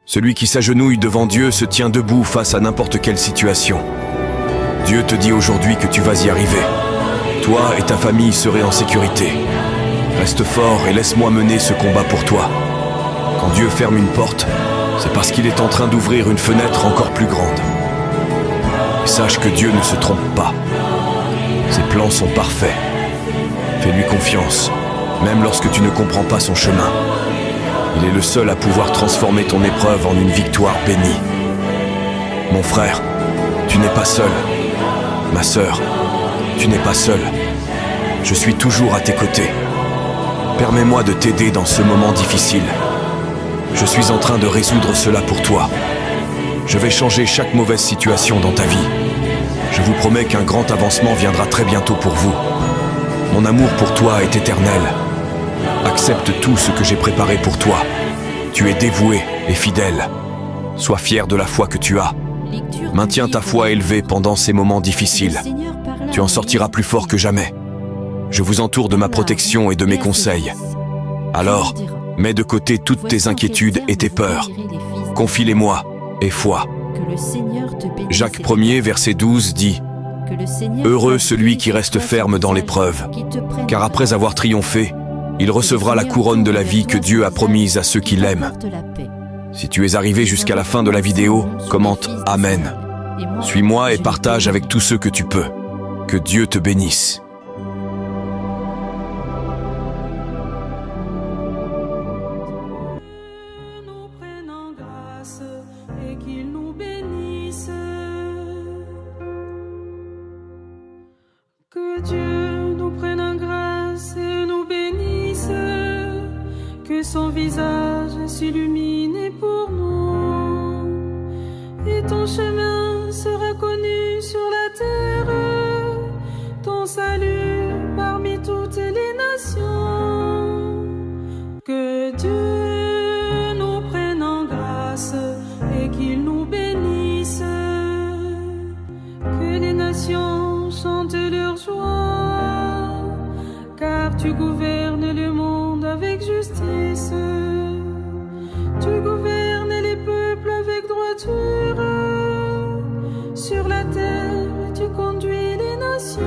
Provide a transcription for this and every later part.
Celui qui s'agenouille devant Dieu se tient debout face à n'importe quelle situation. Dieu te dit aujourd'hui que tu vas y arriver. Toi et ta famille serez en sécurité. Reste fort et laisse-moi mener ce combat pour toi. Quand Dieu ferme une porte, c'est parce qu'il est en train d'ouvrir une fenêtre encore plus grande. Et sache que Dieu ne se trompe pas. Ses plans sont parfaits. Fais-lui confiance, même lorsque tu ne comprends pas son chemin. Il est le seul à pouvoir transformer ton épreuve en une victoire bénie. Mon frère, tu n'es pas seul. Ma sœur, tu n'es pas seul. Je suis toujours à tes côtés. Permets-moi de t'aider dans ce moment difficile. Je suis en train de résoudre cela pour toi. Je vais changer chaque mauvaise situation dans ta vie. Je vous promets qu'un grand avancement viendra très bientôt pour vous. Mon amour pour toi est éternel. Accepte tout ce que j'ai préparé pour toi. Tu es dévoué et fidèle. Sois fier de la foi que tu as. Maintiens ta foi élevée pendant ces moments difficiles. Tu en sortiras plus fort que jamais. Je vous entoure de ma protection et de mes conseils. Alors, mets de côté toutes tes inquiétudes et tes peurs. Confie-les-moi et foi. Jacques 1er, verset 12 dit « Heureux celui qui reste ferme dans l'épreuve, car après avoir triomphé, il recevra la couronne de la vie que Dieu a promise à ceux qui l'aiment. » Si tu es arrivé jusqu'à la fin de la vidéo, commente « Amen ». Suis-moi et partage avec tous ceux que tu peux. Que Dieu te bénisse. Que Dieu nous prenne en grâce et nous bénisse, que son visage s'illumine pour nous, et ton chemin sera connu sur la terre, ton salut parmi toutes les nations. Que Dieu nous prenne en grâce et qu'il nous bénisse, que les nations chantent leur joie, car tu gouvernes le monde avec justice, tu gouvernes les peuples avec droiture, sur la terre tu conduis les nations.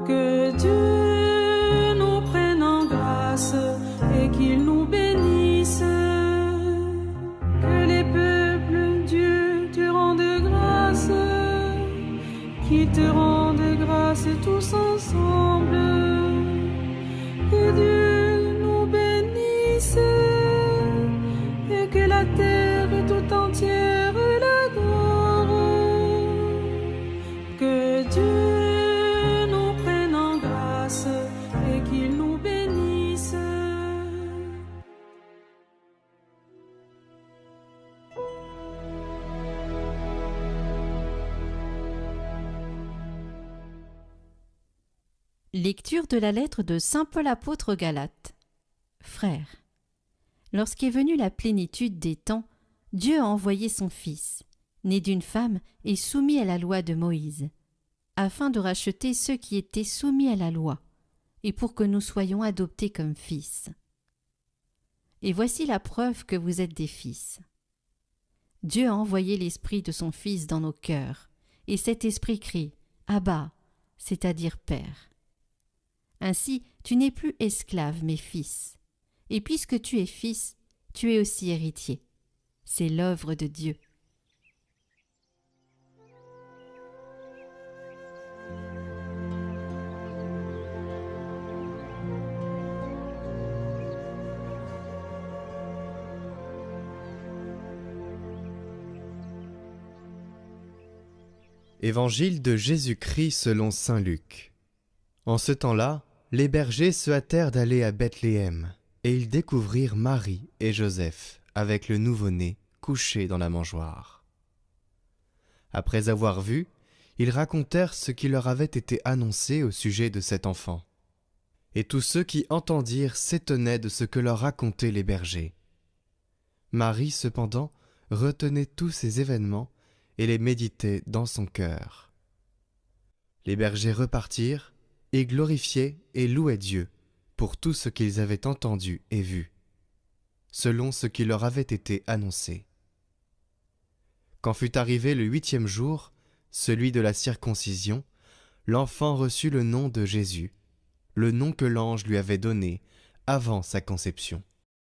Que Dieu nous prenne en grâce et qu'il nous bénisse, que les peuples, Dieu, te rendent grâce, qu'ils te rendent grâce tous ensemble. Que Dieu nous bénisse et que la terre tout entière l'adore. Que Dieu nous prenne en grâce et qu'il nous bénisse. Lecture de la lettre de saint Paul apôtre aux Galates. Frères, lorsqu'est venue la plénitude des temps, Dieu a envoyé son Fils, né d'une femme et soumis à la loi de Moïse, afin de racheter ceux qui étaient soumis à la loi, et pour que nous soyons adoptés comme fils. Et voici la preuve que vous êtes des fils. Dieu a envoyé l'Esprit de son Fils dans nos cœurs, et cet Esprit crie « Abba », c'est-à-dire Père. Ainsi, tu n'es plus esclave, mais fils. Et puisque tu es fils, tu es aussi héritier. C'est l'œuvre de Dieu. Évangile de Jésus-Christ selon saint Luc. En ce temps-là, les bergers se hâtèrent d'aller à Bethléem, et ils découvrirent Marie et Joseph avec le nouveau-né couché dans la mangeoire. Après avoir vu, ils racontèrent ce qui leur avait été annoncé au sujet de cet enfant. Et tous ceux qui entendirent s'étonnaient de ce que leur racontaient les bergers. Marie, cependant, retenait tous ces événements et les méditait dans son cœur. Les bergers repartirent et glorifiaient et louaient Dieu pour tout ce qu'ils avaient entendu et vu. selon ce qui leur avait été annoncé. Quand fut arrivé le 8e jour, celui de la circoncision, l'enfant reçut le nom de Jésus, le nom que l'ange lui avait donné avant sa conception.